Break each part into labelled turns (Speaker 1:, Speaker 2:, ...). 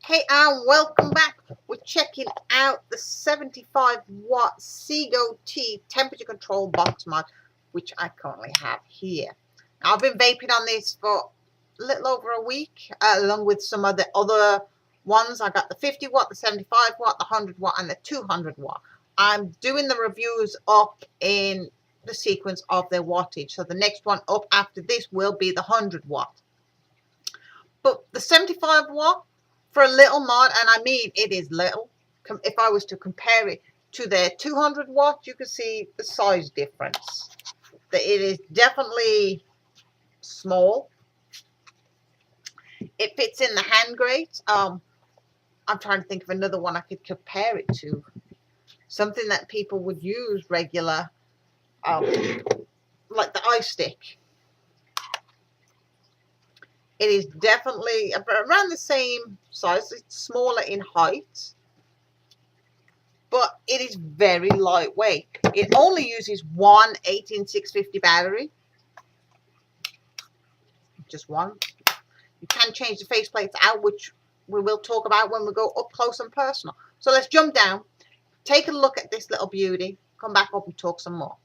Speaker 1: Hey, and welcome back. We're checking out the 75-watt CigGo T temperature control box mod, which I currently have here. Now, I've been vaping on this for a little over a week, along with some of the other ones. I got the 50-watt, the 75-watt, the 100-watt, and the 200-watt. I'm doing the reviews up in the sequence of their wattage. So the next one up after this will be the 100-watt. But the 75-watt, for a little mod, and I mean it is little, if I was to compare it to their 200 watt, you can see the size difference. That it is definitely small. It fits in the hand grate. I'm trying to think of another one I could compare it to. Something that people would use regular, like the ice stick. It is definitely around the same size. It's smaller in height, but it is very lightweight. It only uses one 18650 battery. Just one. You can change the faceplates out, which we will talk about when we go up close and personal. So let's jump down, take a look at this little beauty, come back up and talk some more.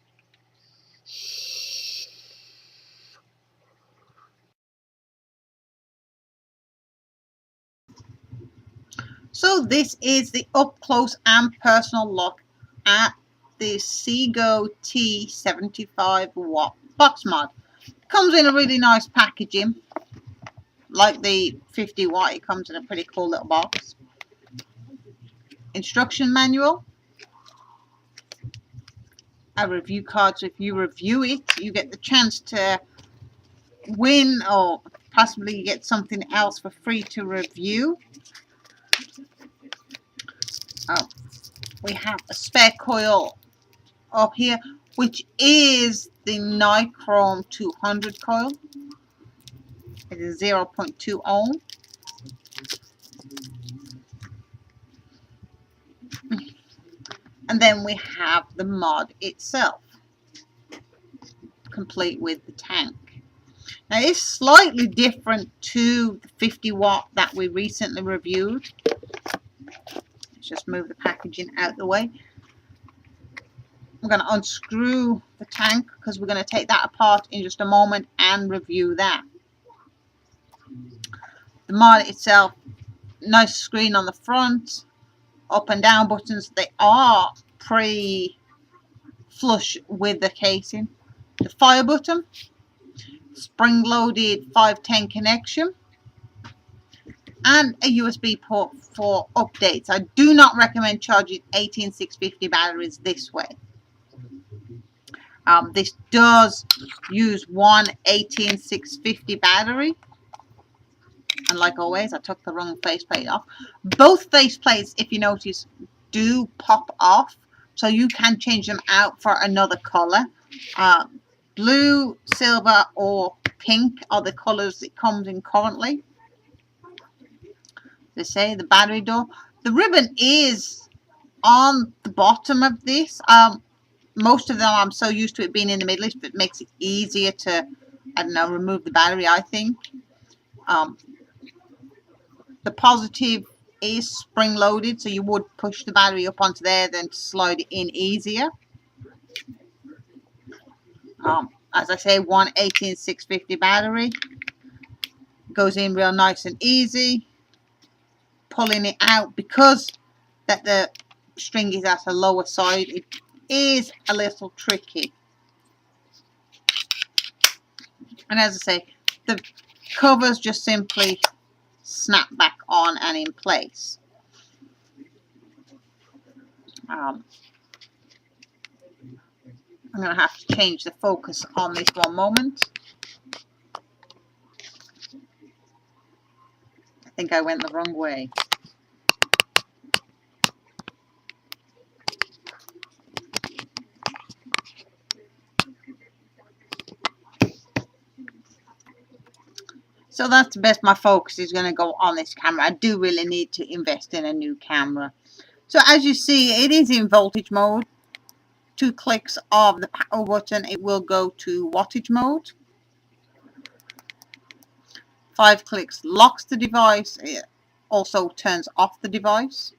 Speaker 1: So this is the up close and personal look at the CigGo T75 watt box mod. It comes in a really nice packaging. Like the 50 watt, it comes in a pretty cool little box. Instruction manual. A review card, so if you review it, you get the chance to win or possibly get something else for free to review. Oh, we have a spare coil up here, which is the Nichrome 200 coil. It is 0.2 ohm. And then we have the mod itself, complete with the tank. Now it's slightly different to the 50 watt that we recently reviewed. Let's just move the packaging out the way. I'm going to unscrew the tank because we're going to take that apart in just a moment and review that. The mod itself, nice screen on the front, up and down buttons. They are pre-flush with the casing. The fire button, spring-loaded 510 connection, and a USB port for updates. I do not recommend charging 18650 batteries this way. This does use one 18650 battery, and like always, I took the wrong faceplate off. Both faceplates, if you notice, do pop off, so you can change them out for another color. Blue, silver, or pink are the colors it comes in currently. They say the battery door. The ribbon is on the bottom of this. Most of them, I'm so used to it being in the middle, it makes it easier to, I don't know, remove the battery, I think. The positive is spring loaded, so you would push the battery up onto there, then slide it in easier. As I say, one 18650 battery goes in real nice and easy. Pulling it out, because that the string is at a lower side, it is a little tricky. And as I say, the covers just simply snap back on and in place. I'm going to have to change the focus on this one moment. I think I went the wrong way. So that's the best my focus is going to go on this camera. I do really need to invest in a new camera. So as you see, it is in voltage mode. 2 clicks of the power button, it will go to wattage mode. 5 clicks locks the device. also turns off the device.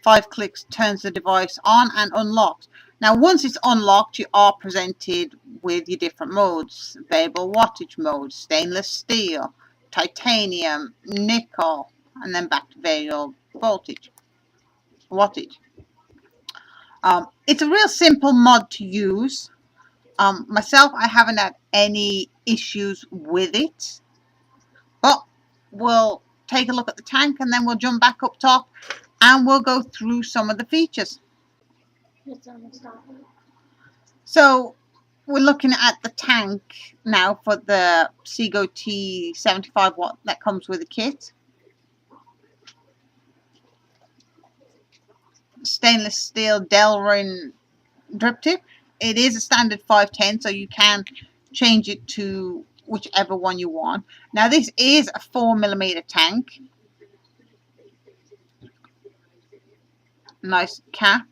Speaker 1: 5 clicks turns the device on and unlocks. Now once it's unlocked, you are presented with your different modes: variable wattage mode, stainless steel, titanium, nickel, and then back to variable wattage. It's a real simple mod to use. Myself, I haven't had any issues with it, but we'll take a look at the tank and then we'll jump back up top and we'll go through some of the features. So we're looking at the tank now for the CigGo T75 watt that comes with the kit. Stainless steel Delrin drip tip. It is a standard 510, so you can change it to whichever one you want. Now this is a 4mm tank. Nice cap.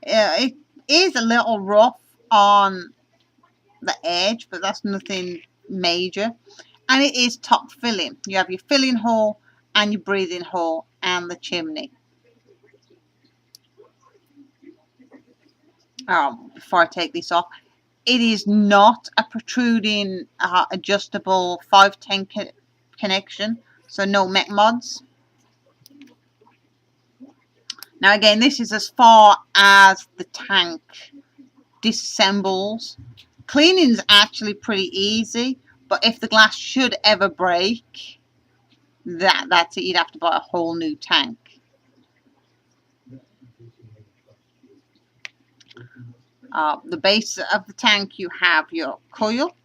Speaker 1: It is a little rough on the edge, but that's nothing major. And it is top filling. You have your filling hole and your breathing hole and the chimney. Before I take this off, it is not a protruding adjustable 510 connection, so no mech mods. Now again, this is as far as the tank disassembles. Cleaning is actually pretty easy, but if the glass should ever break, that's it. You'd have to buy a whole new tank. The base of the tank, you have your coil.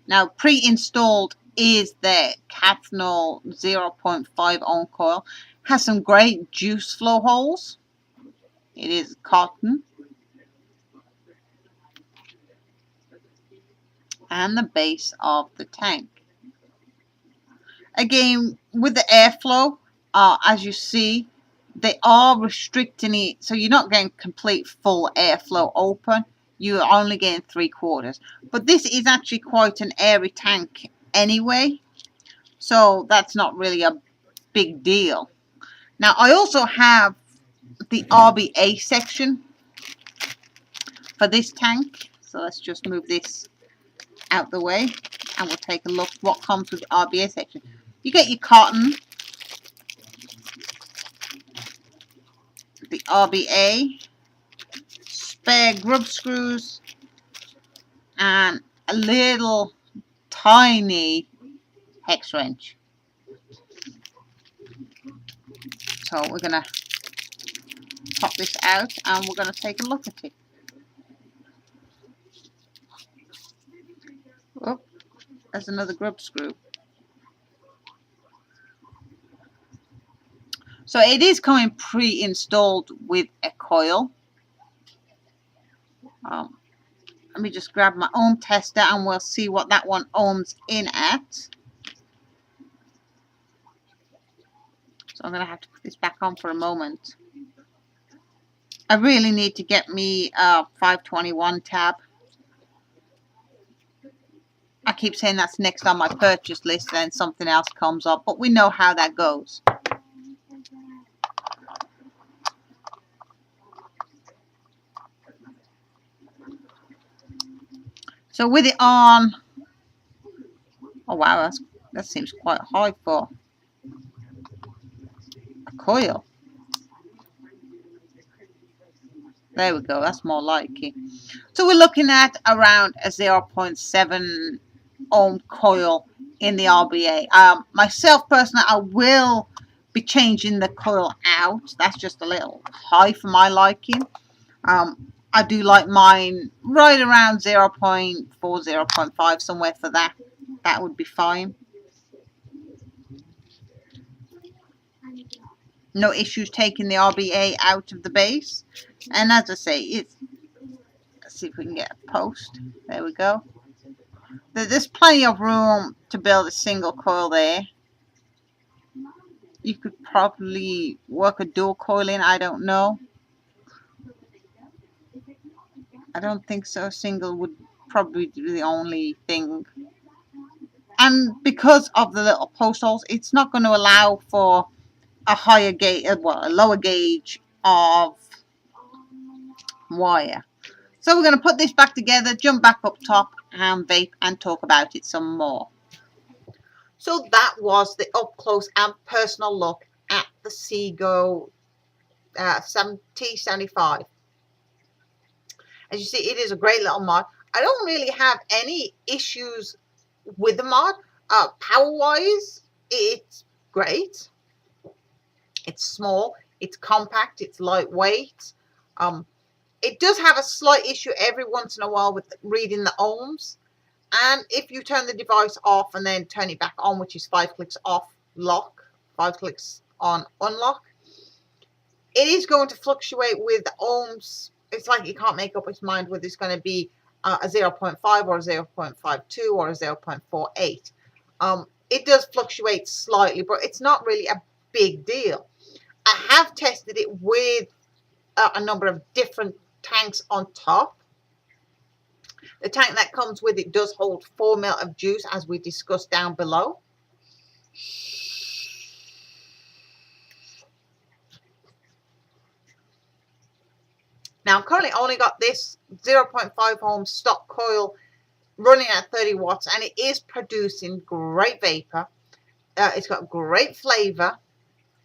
Speaker 1: Now pre-installed is the Cathnol 0.5 ohm coil. Has some great juice flow holes. It is cotton. And the base of the tank. Again, with the airflow, as you see, they are restricting it, so you're not getting complete full airflow open. You're only getting 3/4. But this is actually quite an airy tank anyway, so that's not really a big deal. Now I also have the RBA section for this tank, so let's just move this out the way and we'll take a look what comes with the RBA section. You get your cotton, the RBA, spare grub screws, and a little tiny hex wrench. So we're going to pop this out and we're going to take a look at it. Oh, there's another grub screw. So it is coming pre-installed with a coil. Let me just grab my ohm tester and we'll see what that one ohms in at. So I'm going to have to put this back on for a moment. I really need to get me a 521 tab. I keep saying that's next on my purchase list and then something else comes up, but we know how that goes. So with it on, oh wow, that seems quite high for a coil. There we go, that's more like it. So we're looking at around a 0.7 ohm coil in the RBA. Myself personally, I will be changing the coil out. That's just a little high for my liking. I do like mine right around 0.4, 0.5, somewhere for that. That would be fine. No issues taking the RBA out of the base. And as I say, let's see if we can get a post. There we go. There's plenty of room to build a single coil there. You could probably work a dual coil in, I don't know. I don't think so. A single would probably be the only thing. And because of the little post holes, it's not going to allow for a higher gauge, well, a lower gauge of wire. So we're going to put this back together, jump back up top and vape and talk about it some more. So that was the up close and personal look at the CigGo T75. As you see, it is a great little mod. I don't really have any issues with the mod. Power wise, it's great. It's small, it's compact, it's lightweight. It does have a slight issue every once in a while with reading the ohms. And if you turn the device off and then turn it back on, which is 5 clicks off lock, 5 clicks on unlock, it is going to fluctuate with the ohms. It's like it can't make up its mind whether it's going to be a 0.5 or a 0.52 or a 0.48. It does fluctuate slightly, but it's not really a big deal. I have tested it with a number of different tanks on top. The tank that comes with it does hold 4 ml of juice, as we discussed down below. Now, I've currently only got this 0.5 ohm stock coil running at 30 watts, and it is producing great vapor. It's got great flavor,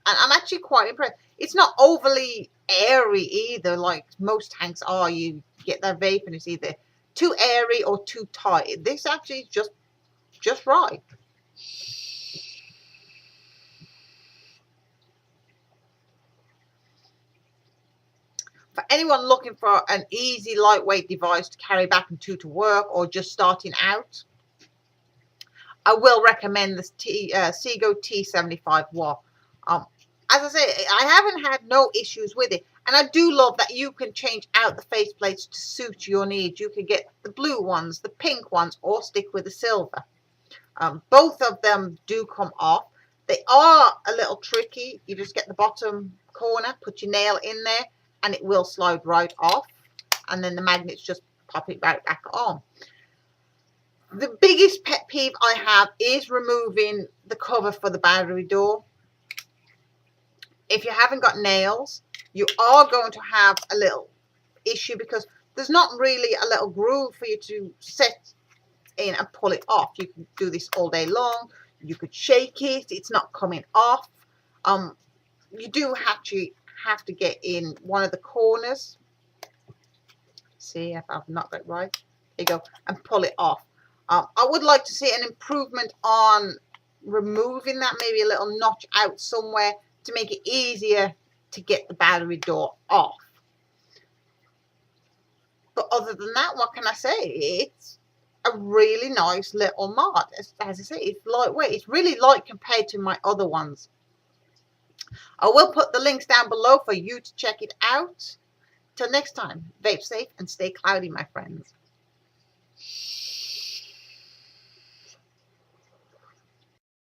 Speaker 1: and I'm actually quite impressed. It's not overly airy either, like most tanks are. You get that vape and it's either too airy or too tight. This actually is just right. For anyone looking for an easy, lightweight device to carry back and to work, or just starting out, I will recommend this CigGo T75 watt. As I say, I haven't had no issues with it. And I do love that you can change out the faceplates to suit your needs. You can get the blue ones, the pink ones, or stick with the silver. Both of them do come off. They are a little tricky. You just get the bottom corner, put your nail in there, and it will slide right off. And then the magnets just pop it right back on. The biggest pet peeve I have is removing the cover for the battery door. If you haven't got nails, you are going to have a little issue because there's not really a little groove for you to set in and pull it off. You can do this all day long. You could shake it. It's not coming off. You do actually have to get in one of the corners. See if I've not got it right. There you go. And pull it off. I would like to see an improvement on removing that, maybe a little notch out somewhere to make it easier to get the battery door off. But other than that, what can I say? It's a really nice little mod. As I say, it's lightweight. It's really light compared to my other ones. I will put the links down below for you to check it out. Till next time, vape safe and stay cloudy, my friends.